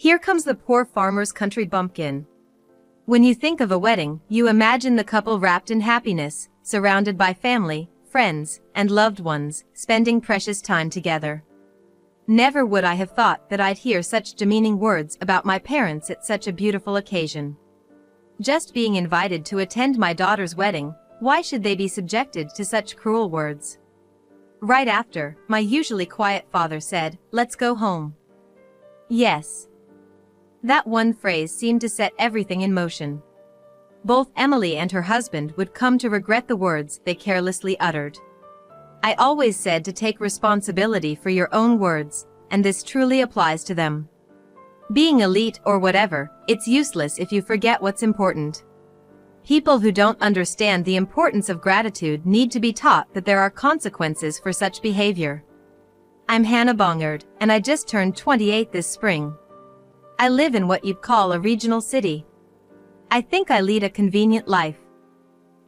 Here comes the poor farmer's country bumpkin. When you think of a wedding, you imagine the couple wrapped in happiness, surrounded by family, friends, and loved ones, spending precious time together. Never would I have thought that I'd hear such demeaning words about my parents at such a beautiful occasion. Just being invited to attend my daughter's wedding, why should they be subjected to such cruel words? Right after, my usually quiet father said, "Let's go home." Yes. That one phrase seemed to set everything in motion. Both Emily and her husband would come to regret the words they carelessly uttered. I always said to take responsibility for your own words, and this truly applies to them. Being elite or whatever, it's useless if you forget what's important. People who don't understand the importance of gratitude need to be taught that there are consequences for such behavior. I'm Hannah Bongard, and I just turned 28 this spring. I live in what you'd call a regional city. I think I lead a convenient life.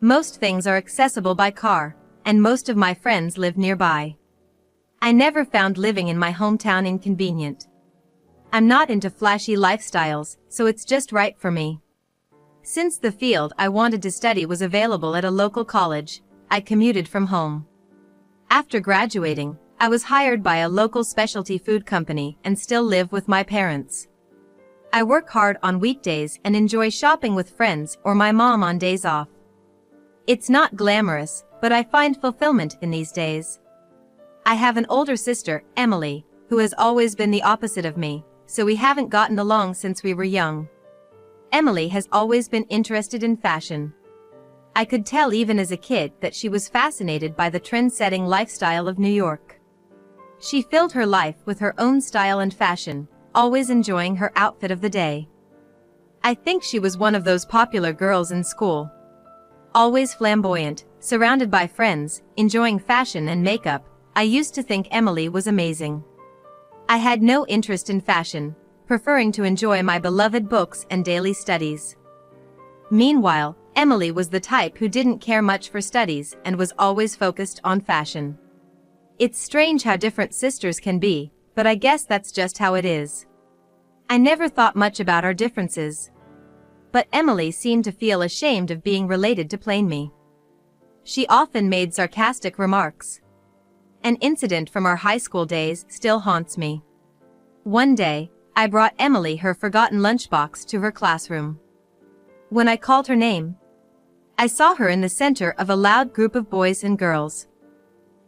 Most things are accessible by car, and most of my friends live nearby. I never found living in my hometown inconvenient. I'm not into flashy lifestyles, so it's just right for me. Since the field I wanted to study was available at a local college, I commuted from home. After graduating, I was hired by a local specialty food company and still live with my parents. I work hard on weekdays and enjoy shopping with friends or my mom on days off. It's not glamorous, but I find fulfillment in these days. I have an older sister, Emily, who has always been the opposite of me, so we haven't gotten along since we were young. Emily has always been interested in fashion. I could tell even as a kid that she was fascinated by the trend-setting lifestyle of New York. She filled her life with her own style and fashion, always enjoying her outfit of the day. I think she was one of those popular girls in school. Always flamboyant, surrounded by friends, enjoying fashion and makeup, I used to think Emily was amazing. I had no interest in fashion, preferring to enjoy my beloved books and daily studies. Meanwhile, Emily was the type who didn't care much for studies and was always focused on fashion. It's strange how different sisters can be, but I guess that's just how it is. I never thought much about our differences. But Emily seemed to feel ashamed of being related to plain me. She often made sarcastic remarks. An incident from our high school days still haunts me. One day, I brought Emily her forgotten lunchbox to her classroom. When I called her name, I saw her in the center of a loud group of boys and girls.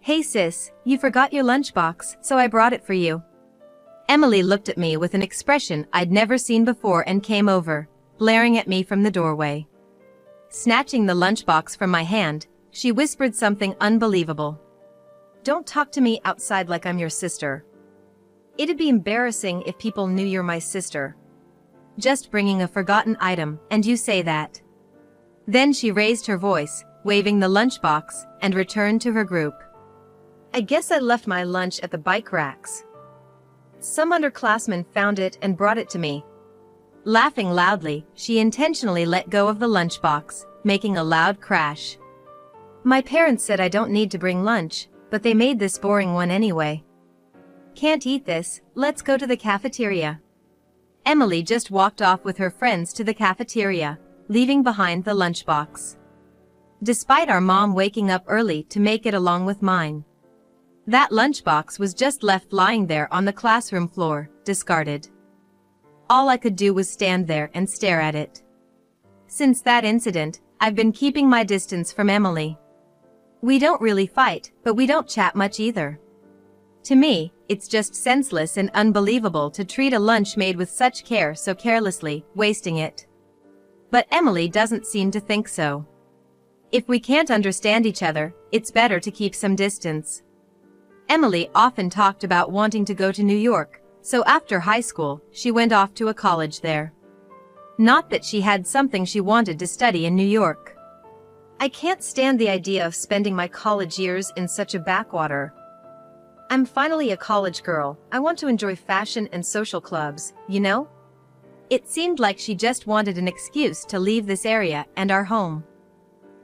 "Hey sis, you forgot your lunchbox, so I brought it for you." Emily looked at me with an expression I'd never seen before and came over, glaring at me from the doorway. Snatching the lunchbox from my hand, she whispered something unbelievable. "Don't talk to me outside like I'm your sister. It'd be embarrassing if people knew you're my sister. Just bringing a forgotten item, and you say that." Then she raised her voice, waving the lunchbox, and returned to her group. "I guess I left my lunch at the bike racks. Some underclassmen found it and brought it to me." Laughing loudly, she intentionally let go of the lunchbox, making a loud crash. "My parents said I don't need to bring lunch, but they made this boring one anyway. Can't eat this, let's go to the cafeteria." Emily just walked off with her friends to the cafeteria, leaving behind the lunchbox. Despite our mom waking up early to make it along with mine. That lunchbox was just left lying there on the classroom floor, discarded. All I could do was stand there and stare at it. Since that incident, I've been keeping my distance from Emily. We don't really fight, but we don't chat much either. To me, it's just senseless and unbelievable to treat a lunch made with such care so carelessly, wasting it. But Emily doesn't seem to think so. If we can't understand each other, it's better to keep some distance. Emily often talked about wanting to go to New York, so after high school, she went off to a college there. Not that she had something she wanted to study in New York. I can't stand the idea of spending my college years in such a backwater. I'm finally a college girl, I want to enjoy fashion and social clubs, you know? It seemed like she just wanted an excuse to leave this area and our home.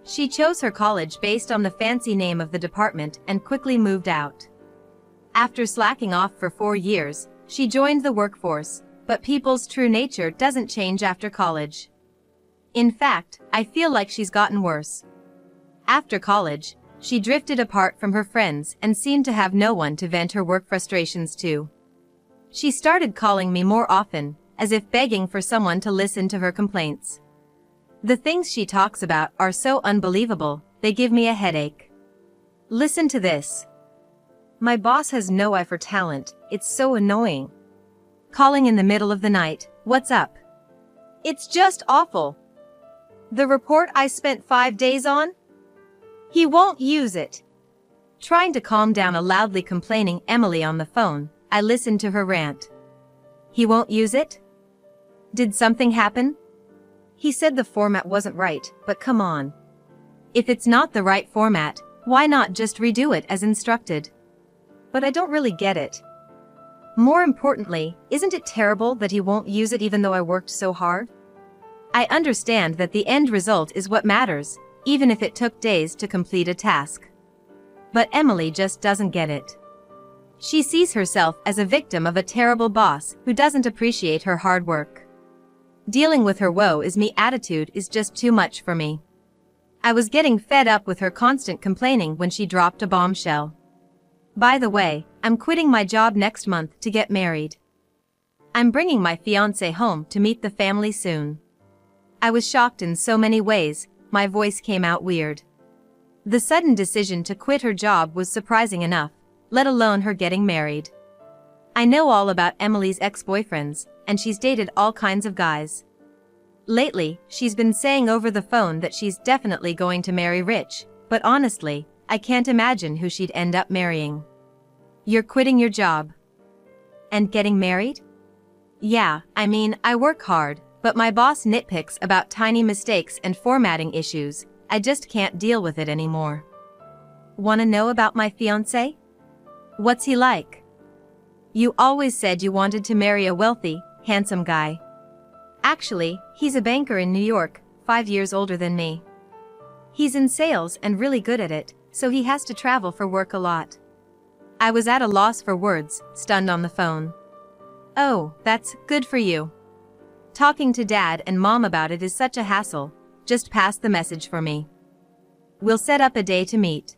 She chose her college based on the fancy name of the department and quickly moved out. After slacking off for 4 years, she joined the workforce, but people's true nature doesn't change after college. In fact, I feel like she's gotten worse. After college, she drifted apart from her friends and seemed to have no one to vent her work frustrations to. She started calling me more often, as if begging for someone to listen to her complaints. The things she talks about are so unbelievable, they give me a headache. Listen to this. My boss has no eye for talent, it's so annoying. Calling in the middle of the night, what's up? It's just awful. The report I spent 5 days on? He won't use it. Trying to calm down a loudly complaining Emily on the phone, I listened to her rant. He won't use it? Did something happen? He said the format wasn't right, but come on. If it's not the right format, why not just redo it as instructed? But I don't really get it. More importantly, isn't it terrible that he won't use it even though I worked so hard? I understand that the end result is what matters, even if it took days to complete a task. But Emily just doesn't get it. She sees herself as a victim of a terrible boss who doesn't appreciate her hard work. Dealing with her woe is me attitude is just too much for me. I was getting fed up with her constant complaining when she dropped a bombshell. By the way, I'm quitting my job next month to get married. I'm bringing my fiancé home to meet the family soon. I was shocked in so many ways, my voice came out weird. The sudden decision to quit her job was surprising enough, let alone her getting married. I know all about Emily's ex-boyfriends, and she's dated all kinds of guys. Lately, she's been saying over the phone that she's definitely going to marry Rich, but honestly, I can't imagine who she'd end up marrying. You're quitting your job? And getting married? Yeah, I mean, I work hard, but my boss nitpicks about tiny mistakes and formatting issues. I just can't deal with it anymore. Wanna know about my fiancé? What's he like? You always said you wanted to marry a wealthy, handsome guy. Actually, he's a banker in New York, 5 years older than me. He's in sales and really good at it, so he has to travel for work a lot. I was at a loss for words, stunned on the phone. Oh, that's good for you. Talking to Dad and Mom about it is such a hassle, just pass the message for me. We'll set up a day to meet.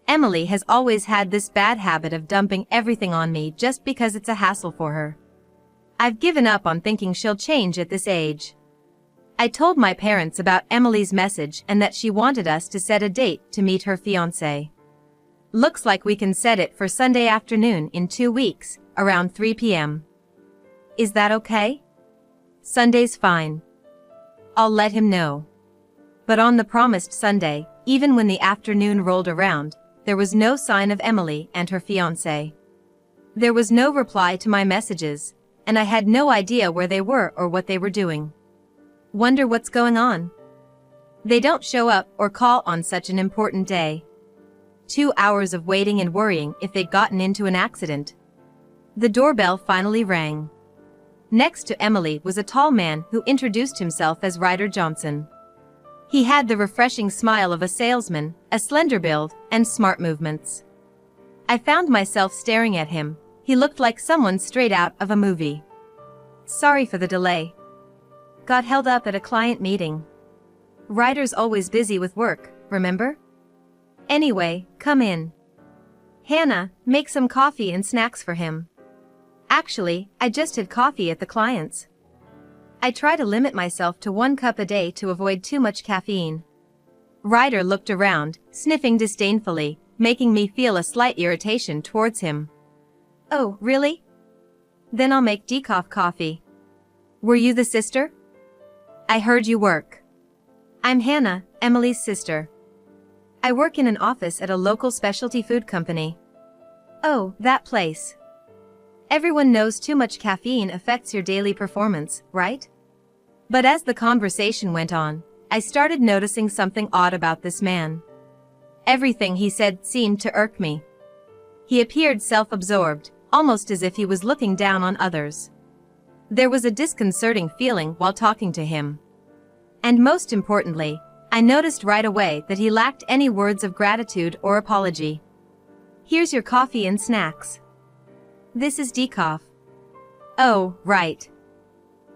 Emily has always had this bad habit of dumping everything on me just because it's a hassle for her. I've given up on thinking she'll change at this age. I told my parents about Emily's message and that she wanted us to set a date to meet her fiancé. Looks like we can set it for Sunday afternoon in 2 weeks, around 3 p.m. Is that okay? Sunday's fine. I'll let him know. But on the promised Sunday, even when the afternoon rolled around, there was no sign of Emily and her fiancé. There was no reply to my messages, and I had no idea where they were or what they were doing. Wonder what's going on? They don't show up or call on such an important day. 2 hours of waiting and worrying if they'd gotten into an accident. The doorbell finally rang. Next to Emily was a tall man who introduced himself as Ryder Johnson. He had the refreshing smile of a salesman, a slender build, and smart movements. I found myself staring at him. He looked like someone straight out of a movie. Sorry for the delay. Got held up at a client meeting. Ryder's always busy with work, remember? Anyway, come in. Hannah, make some coffee and snacks for him. Actually, I just had coffee at the client's. I try to limit myself to 1 cup a day to avoid too much caffeine. Ryder looked around, sniffing disdainfully, making me feel a slight irritation towards him. Oh, really? Then I'll make decaf coffee. Were you the sister? I heard you work. I'm Hannah, Emily's sister. I work in an office at a local specialty food company. Oh, that place. Everyone knows too much caffeine affects your daily performance, right? But as the conversation went on, I started noticing something odd about this man. Everything he said seemed to irk me. He appeared self-absorbed, almost as if he was looking down on others. There was a disconcerting feeling while talking to him. And most importantly, I noticed right away that he lacked any words of gratitude or apology. Here's your coffee and snacks. This is decaf. Oh, right.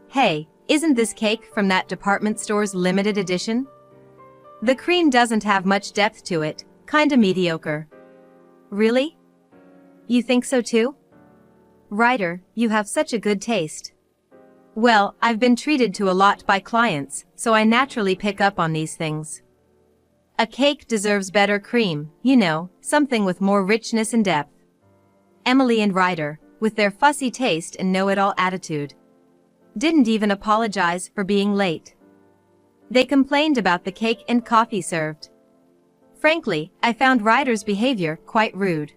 Hey, isn't this cake from that department store's limited edition? The cream doesn't have much depth to it, kinda mediocre. Really? You think so too? Ryder, you have such a good taste. Well, I've been treated to a lot by clients, so I naturally pick up on these things. A cake deserves better cream, you know, something with more richness and depth. Emily and Ryder, with their fussy taste and know-it-all attitude, didn't even apologize for being late. They complained about the cake and coffee served. Frankly, I found Ryder's behavior quite rude.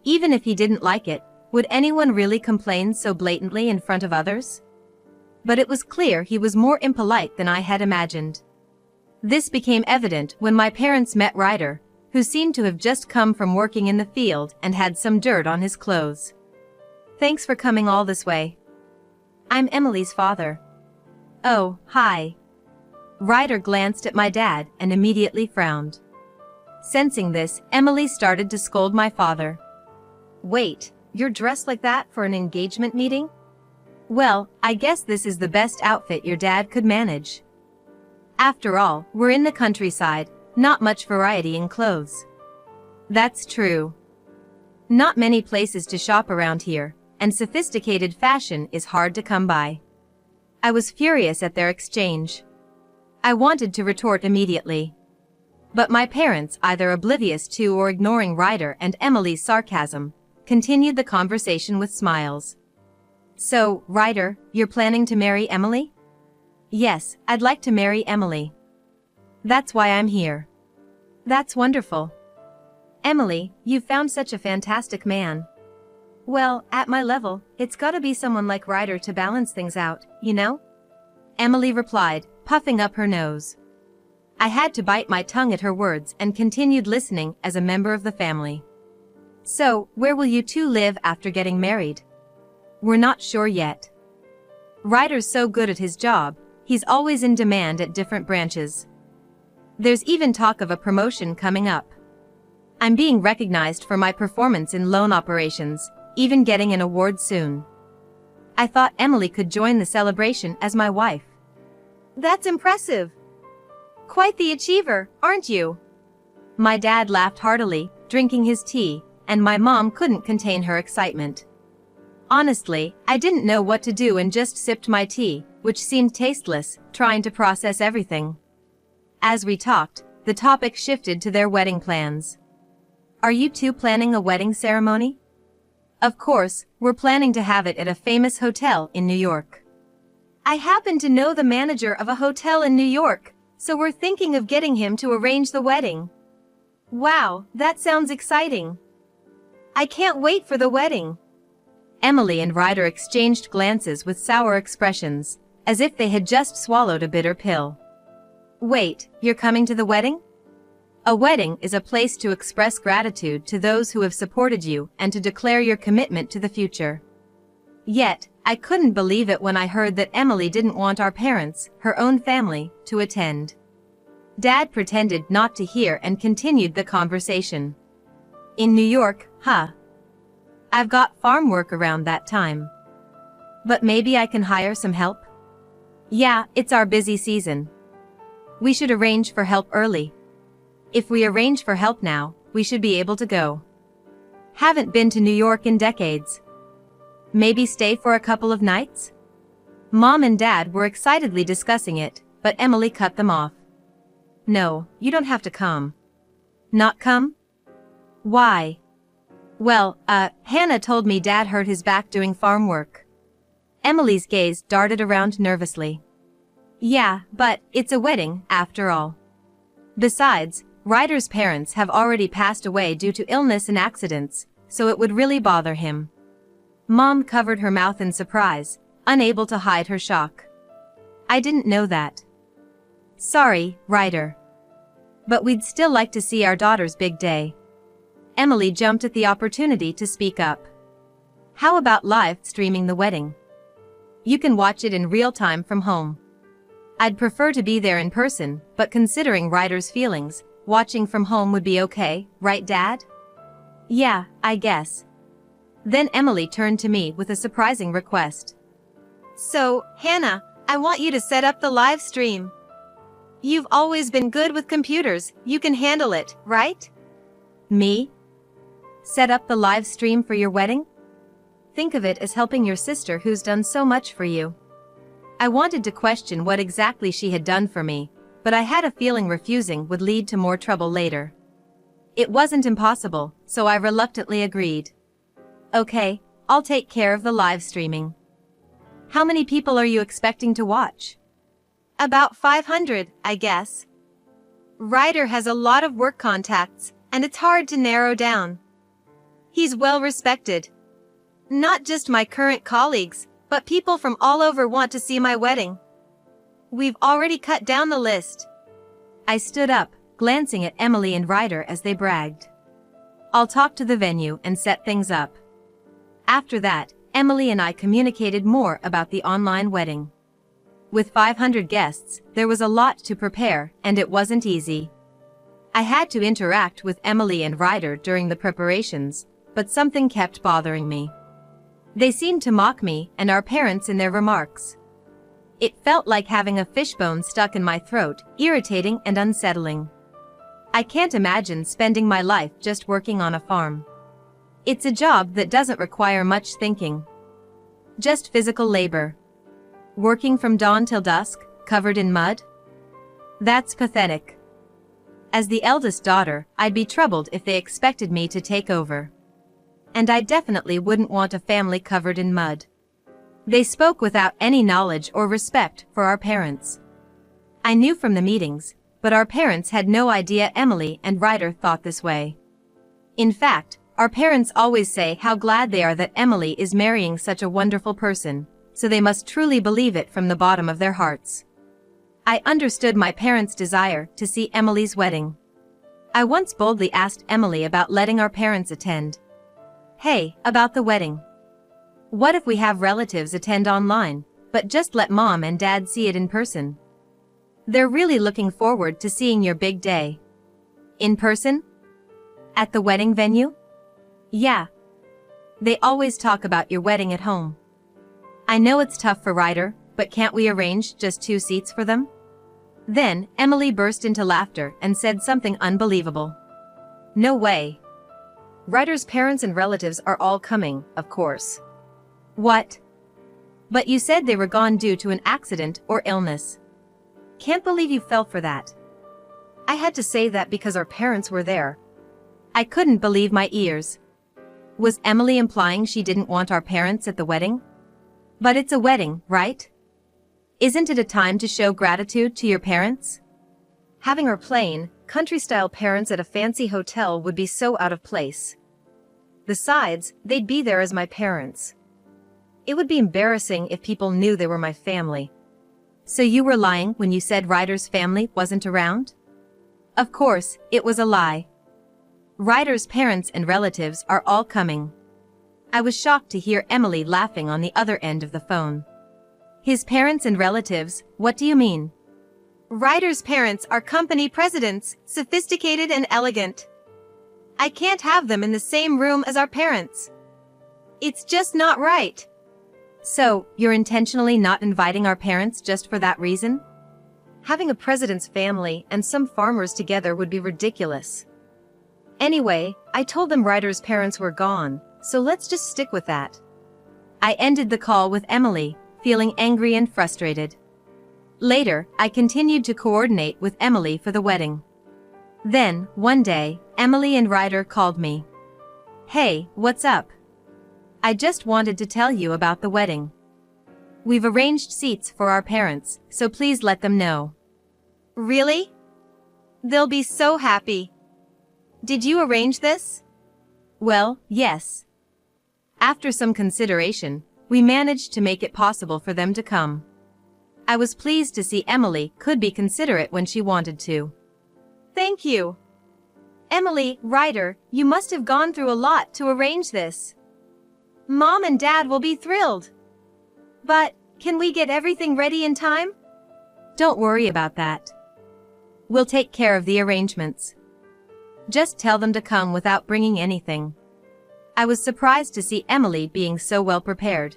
Even if he didn't like it, would anyone really complain so blatantly in front of others? But it was clear he was more impolite than I had imagined. This became evident when my parents met Ryder, who seemed to have just come from working in the field and had some dirt on his clothes. Thanks for coming all this way. I'm Emily's father. Oh, hi. Ryder glanced at my dad and immediately frowned. Sensing this, Emily started to scold my father. Wait, you're dressed like that for an engagement meeting? Well, I guess this is the best outfit your dad could manage. After all, we're in the countryside, not much variety in clothes. That's true. Not many places to shop around here, and sophisticated fashion is hard to come by. I was furious at their exchange. I wanted to retort immediately. But my parents, either oblivious to or ignoring Ryder and Emily's sarcasm, continued the conversation with smiles. So, Ryder, you're planning to marry Emily? Yes, I'd like to marry Emily. That's why I'm here. That's wonderful. Emily, you've found such a fantastic man. Well, at my level, it's gotta be someone like Ryder to balance things out, you know? Emily replied, puffing up her nose. I had to bite my tongue at her words and continued listening as a member of the family. So, where will you two live after getting married? We're not sure yet. Ryder's so good at his job, he's always in demand at different branches. There's even talk of a promotion coming up. I'm being recognized for my performance in loan operations, even getting an award soon. I thought Emily could join the celebration as my wife. That's impressive. Quite the achiever, aren't you? My dad laughed heartily, drinking his tea, and my mom couldn't contain her excitement. Honestly, I didn't know what to do and just sipped my tea, which seemed tasteless, trying to process everything. As we talked, the topic shifted to their wedding plans. Are you two planning a wedding ceremony? Of course, we're planning to have it at a famous hotel in New York. I happen to know the manager of a hotel in New York, so we're thinking of getting him to arrange the wedding. Wow, that sounds exciting. I can't wait for the wedding. Emily and Ryder exchanged glances with sour expressions, as if they had just swallowed a bitter pill. Wait, you're coming to the wedding? A wedding is a place to express gratitude to those who have supported you and to declare your commitment to the future. Yet, I couldn't believe it when I heard that Emily didn't want our parents, her own family, to attend. Dad pretended not to hear and continued the conversation. In New York, huh? I've got farm work around that time. But maybe I can hire some help? Yeah, it's our busy season. We should arrange for help early. If we arrange for help now, we should be able to go. Haven't been to New York in decades. Maybe stay for a couple of nights? Mom and Dad were excitedly discussing it, but Emily cut them off. No, you don't have to come. Not come? Why? Well, Hannah told me Dad hurt his back doing farm work. Emily's gaze darted around nervously. Yeah, but it's a wedding, after all. Besides, Ryder's parents have already passed away due to illness and accidents, so it would really bother him. Mom covered her mouth in surprise, unable to hide her shock. I didn't know that. Sorry, Ryder. But we'd still like to see our daughter's big day. Emily jumped at the opportunity to speak up. How about live streaming the wedding? You can watch it in real time from home. I'd prefer to be there in person, but considering Ryder's feelings, watching from home would be okay, right Dad? Yeah, I guess. Then Emily turned to me with a surprising request. So, Hannah, I want you to set up the live stream. You've always been good with computers, you can handle it, right? Me? Set up the live stream for your wedding? Think of it as helping your sister who's done so much for you. I wanted to question what exactly she had done for me, but I had a feeling refusing would lead to more trouble later. It wasn't impossible, so I reluctantly agreed. Okay, I'll take care of the live streaming. How many people are you expecting to watch? About 500, I guess. Ryder has a lot of work contacts, and it's hard to narrow down. He's well respected. Not just my current colleagues, but people from all over want to see my wedding. We've already cut down the list. I stood up, glancing at Emily and Ryder as they bragged. I'll talk to the venue and set things up. After that, Emily and I communicated more about the online wedding. With 500 guests, there was a lot to prepare, and it wasn't easy. I had to interact with Emily and Ryder during the preparations, but something kept bothering me. They seemed to mock me and our parents in their remarks. It felt like having a fishbone stuck in my throat, irritating and unsettling. I can't imagine spending my life just working on a farm. It's a job that doesn't require much thinking. Just physical labor. Working from dawn till dusk, covered in mud? That's pathetic. As the eldest daughter, I'd be troubled if they expected me to take over. And I definitely wouldn't want a family covered in mud. They spoke without any knowledge or respect for our parents. I knew from the meetings, but our parents had no idea Emily and Ryder thought this way. In fact, our parents always say how glad they are that Emily is marrying such a wonderful person, so they must truly believe it from the bottom of their hearts. I understood my parents' desire to see Emily's wedding. I once boldly asked Emily about letting our parents attend. Hey, about the wedding. What if we have relatives attend online, but just let mom and dad see it in person? They're really looking forward to seeing your big day. In person? At the wedding venue? Yeah. They always talk about your wedding at home. I know it's tough for Ryder, but can't we arrange just 2 seats for them? Then, Emily burst into laughter and said something unbelievable. No way. Ryder's parents and relatives are all coming, of course. What? But you said they were gone due to an accident or illness. Can't believe you fell for that. I had to say that because our parents were there. I couldn't believe my ears. Was Emily implying she didn't want our parents at the wedding? But it's a wedding, right? Isn't it a time to show gratitude to your parents? Having our plain, country-style parents at a fancy hotel would be so out of place. Besides, they'd be there as my parents. It would be embarrassing if people knew they were my family. So you were lying when you said Ryder's family wasn't around? Of course, it was a lie. Ryder's parents and relatives are all coming. I was shocked to hear Emily laughing on the other end of the phone. His parents and relatives, what do you mean? Ryder's parents are company presidents, sophisticated and elegant. I can't have them in the same room as our parents. It's just not right. So, you're intentionally not inviting our parents just for that reason? Having a president's family and some farmers together would be ridiculous. Anyway, I told them Ryder's parents were gone, so let's just stick with that. I ended the call with Emily, feeling angry and frustrated. Later, I continued to coordinate with Emily for the wedding. Then, one day, Emily and Ryder called me. Hey, what's up? I just wanted to tell you about the wedding. We've arranged seats for our parents, so please let them know. Really? They'll be so happy. Did you arrange this? Well, yes. After some consideration, we managed to make it possible for them to come. I was pleased to see Emily could be considerate when she wanted to. Thank you. Emily, Ryder, you must have gone through a lot to arrange this. Mom and Dad will be thrilled. But, can we get everything ready in time? Don't worry about that. We'll take care of the arrangements. Just tell them to come without bringing anything. I was surprised to see Emily being so well prepared.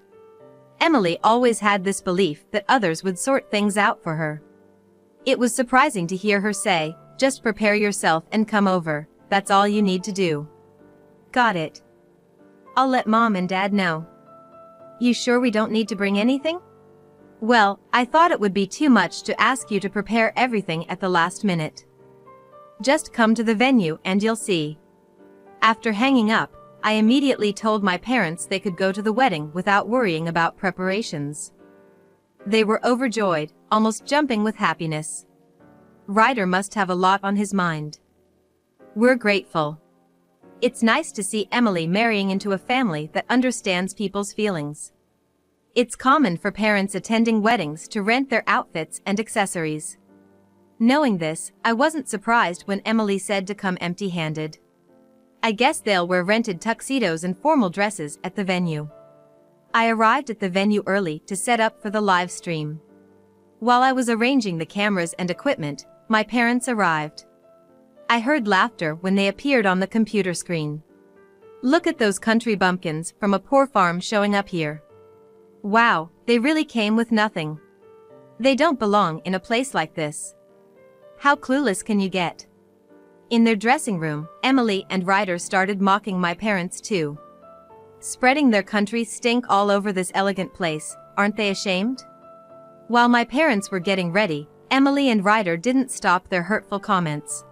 Emily always had this belief that others would sort things out for her. It was surprising to hear her say, "Just prepare yourself and come over, that's all you need to do." Got it. I'll let Mom and Dad know. You sure we don't need to bring anything? Well, I thought it would be too much to ask you to prepare everything at the last minute. Just come to the venue and you'll see. After hanging up, I immediately told my parents they could go to the wedding without worrying about preparations. They were overjoyed, almost jumping with happiness. Ryder must have a lot on his mind. We're grateful. It's nice to see Emily marrying into a family that understands people's feelings. It's common for parents attending weddings to rent their outfits and accessories. Knowing this, I wasn't surprised when Emily said to come empty-handed. I guess they'll wear rented tuxedos and formal dresses at the venue. I arrived at the venue early to set up for the live stream. While I was arranging the cameras and equipment, my parents arrived. I heard laughter when they appeared on the computer screen. Look at those country bumpkins from a poor farm showing up here. Wow, they really came with nothing. They don't belong in a place like this. How clueless can you get? In their dressing room, Emily and Ryder started mocking my parents too. Spreading their country stink all over this elegant place, aren't they ashamed? While my parents were getting ready, Emily and Ryder didn't stop their hurtful comments.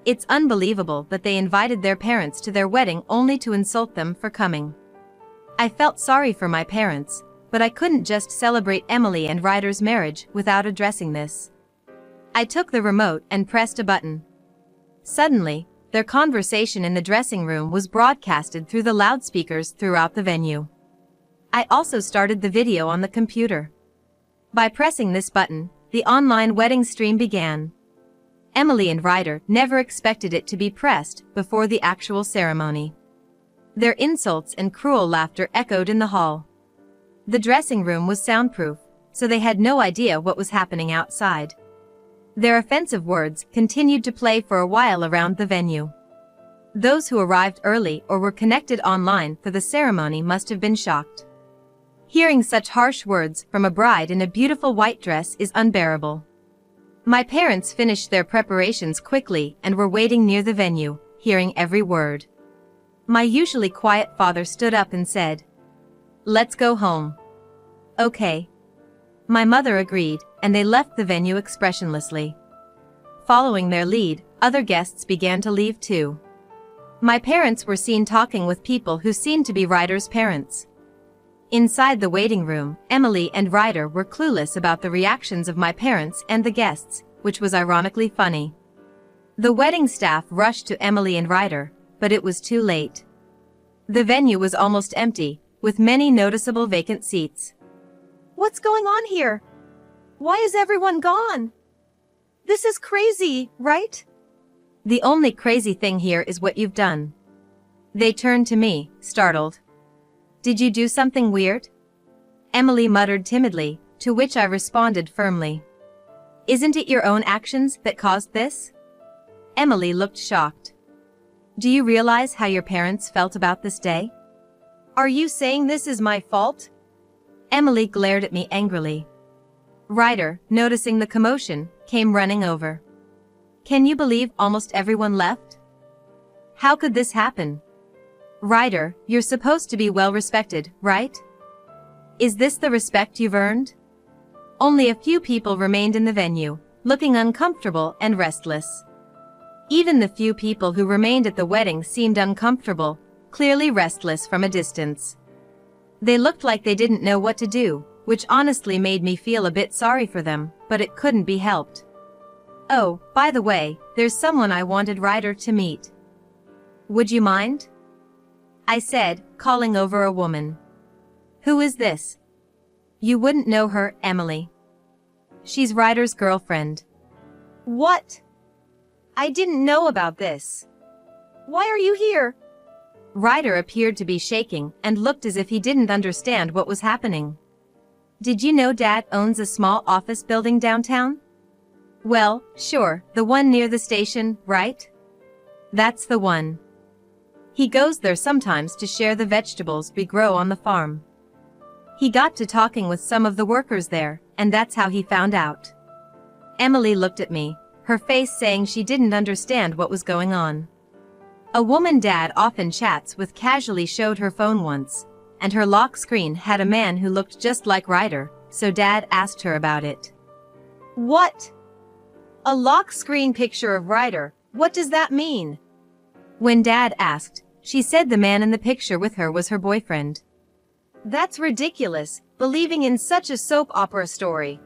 It's unbelievable that they invited their parents to their wedding only to insult them for coming. I felt sorry for my parents, but I couldn't just celebrate Emily and Ryder's marriage without addressing this. I took the remote and pressed a button. Suddenly, their conversation in the dressing room was broadcasted through the loudspeakers throughout the venue. I also started the video on the computer. By pressing this button, the online wedding stream began. Emily and Ryder never expected it to be pressed before the actual ceremony. Their insults and cruel laughter echoed in the hall. The dressing room was soundproof, so they had no idea what was happening outside. Their offensive words continued to play for a while around the venue. Those who arrived early or were connected online for the ceremony must have been shocked. Hearing such harsh words from a bride in a beautiful white dress is unbearable. My parents finished their preparations quickly and were waiting near the venue, hearing every word. My usually quiet father stood up and said, "Let's go home." Okay. My mother agreed, and they left the venue expressionlessly. Following their lead, other guests began to leave too. My parents were seen talking with people who seemed to be Ryder's parents. Inside the waiting room, Emily and Ryder were clueless about the reactions of my parents and the guests, which was ironically funny. The wedding staff rushed to Emily and Ryder, but it was too late. The venue was almost empty, with many noticeable vacant seats. What's going on here? Why is everyone gone? This is crazy, right? The only crazy thing here is what you've done. They turned to me, startled. Did you do something weird? Emily muttered timidly, to which I responded firmly. Isn't it your own actions that caused this? Emily looked shocked. Do you realize how your parents felt about this day? Are you saying this is my fault? Emily glared at me angrily. Ryder, noticing the commotion, came running over. Can you believe almost everyone left? How could this happen? Ryder, you're supposed to be well respected, right? Is this the respect you've earned? Only a few people remained in the venue, looking uncomfortable and restless. Even the few people who remained at the wedding seemed uncomfortable, clearly restless from a distance. They looked like they didn't know what to do, which honestly made me feel a bit sorry for them, but it couldn't be helped. Oh, by the way, there's someone I wanted Ryder to meet. Would you mind? I said, calling over a woman. Who is this? You wouldn't know her, Emily. She's Ryder's girlfriend. What? I didn't know about this. Why are you here? Ryder appeared to be shaking and looked as if he didn't understand what was happening. Did you know Dad owns a small office building downtown? Well, sure, the one near the station, right? That's the one. He goes there sometimes to share the vegetables we grow on the farm. He got to talking with some of the workers there, and that's how he found out. Emily looked at me, her face saying she didn't understand what was going on. A woman Dad often chats with casually showed her phone once, and her lock screen had a man who looked just like Ryder, so Dad asked her about it. What? A lock screen picture of Ryder, what does that mean? When Dad asked, she said the man in the picture with her was her boyfriend. That's ridiculous, believing in such a soap opera story.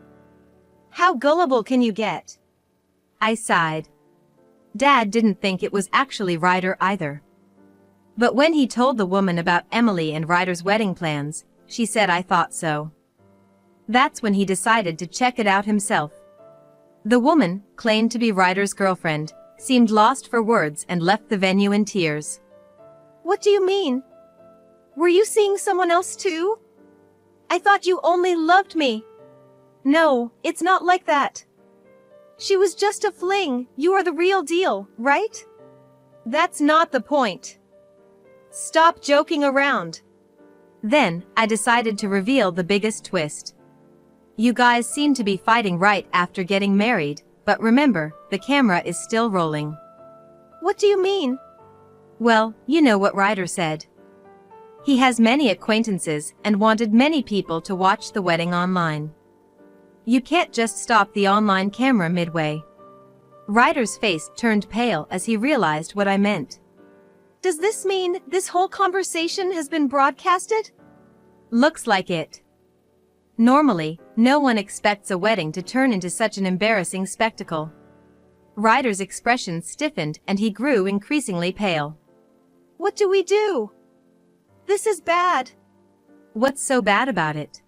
How gullible can you get? I sighed. Dad didn't think it was actually Ryder either. But when he told the woman about Emily and Ryder's wedding plans, she said I thought so. That's when he decided to check it out himself. The woman, claimed to be Ryder's girlfriend, seemed lost for words and left the venue in tears. What do you mean? Were you seeing someone else too? I thought you only loved me. No, it's not like that. She was just a fling, you are the real deal, right? That's not the point. Stop joking around. Then, I decided to reveal the biggest twist. You guys seem to be fighting right after getting married, but remember, the camera is still rolling. What do you mean? Well, you know what Ryder said. He has many acquaintances and wanted many people to watch the wedding online. You can't just stop the online camera midway. Ryder's face turned pale as he realized what I meant. Does this mean this whole conversation has been broadcasted? Looks like it. Normally, no one expects a wedding to turn into such an embarrassing spectacle. Ryder's expression stiffened and he grew increasingly pale. What do we do? This is bad. What's so bad about it?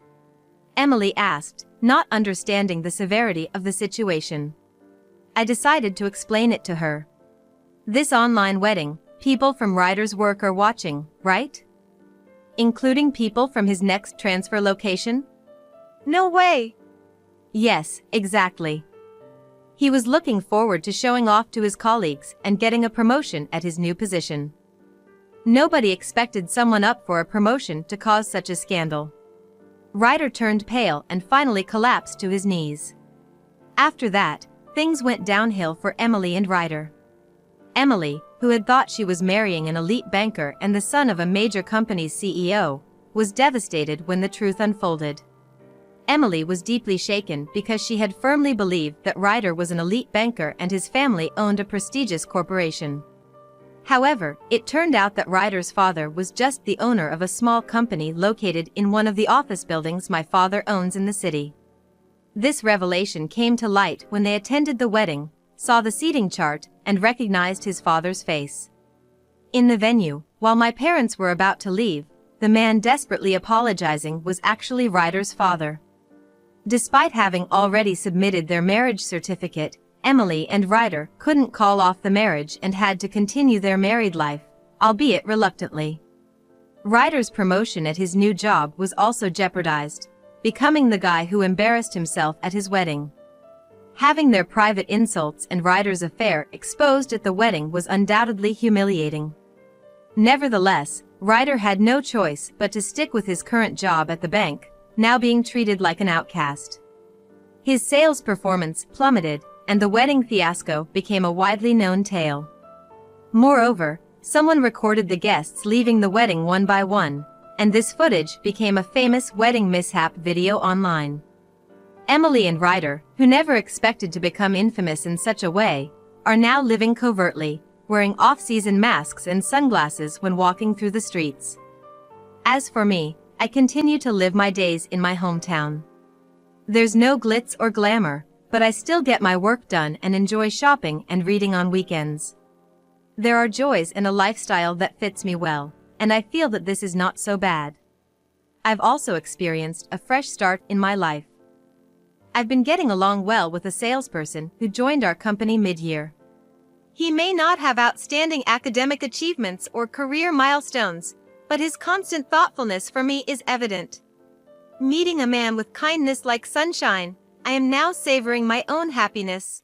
Emily asked, not understanding the severity of the situation. I decided to explain it to her. This online wedding, people from Ryder's work are watching, right? Including people from his next transfer location? No way. Yes, exactly. He was looking forward to showing off to his colleagues and getting a promotion at his new position. Nobody expected someone up for a promotion to cause such a scandal. Ryder turned pale and finally collapsed to his knees. After that, things went downhill for Emily and Ryder. Emily, who had thought she was marrying an elite banker and the son of a major company's CEO, was devastated when the truth unfolded. Emily was deeply shaken because she had firmly believed that Ryder was an elite banker and his family owned a prestigious corporation. However, it turned out that Ryder's father was just the owner of a small company located in one of the office buildings my father owns in the city. This revelation came to light when they attended the wedding, saw the seating chart, and recognized his father's face. In the venue, while my parents were about to leave, the man desperately apologizing was actually Ryder's father. Despite having already submitted their marriage certificate, Emily and Ryder couldn't call off the marriage and had to continue their married life, albeit reluctantly. Ryder's promotion at his new job was also jeopardized, becoming the guy who embarrassed himself at his wedding. Having their private insults and Ryder's affair exposed at the wedding was undoubtedly humiliating. Nevertheless, Ryder had no choice but to stick with his current job at the bank, now being treated like an outcast. His sales performance plummeted, and the wedding fiasco became a widely known tale. Moreover, someone recorded the guests leaving the wedding one by one, and this footage became a famous wedding mishap video online. Emily and Ryder, who never expected to become infamous in such a way, are now living covertly, wearing off-season masks and sunglasses when walking through the streets. As for me, I continue to live my days in my hometown. There's no glitz or glamour, but I still get my work done and enjoy shopping and reading on weekends. There are joys in a lifestyle that fits me well, and I feel that this is not so bad. I've also experienced a fresh start in my life. I've been getting along well with a salesperson who joined our company mid-year. He may not have outstanding academic achievements or career milestones, but his constant thoughtfulness for me is evident. Meeting a man with kindness like sunshine, I am now savoring my own happiness.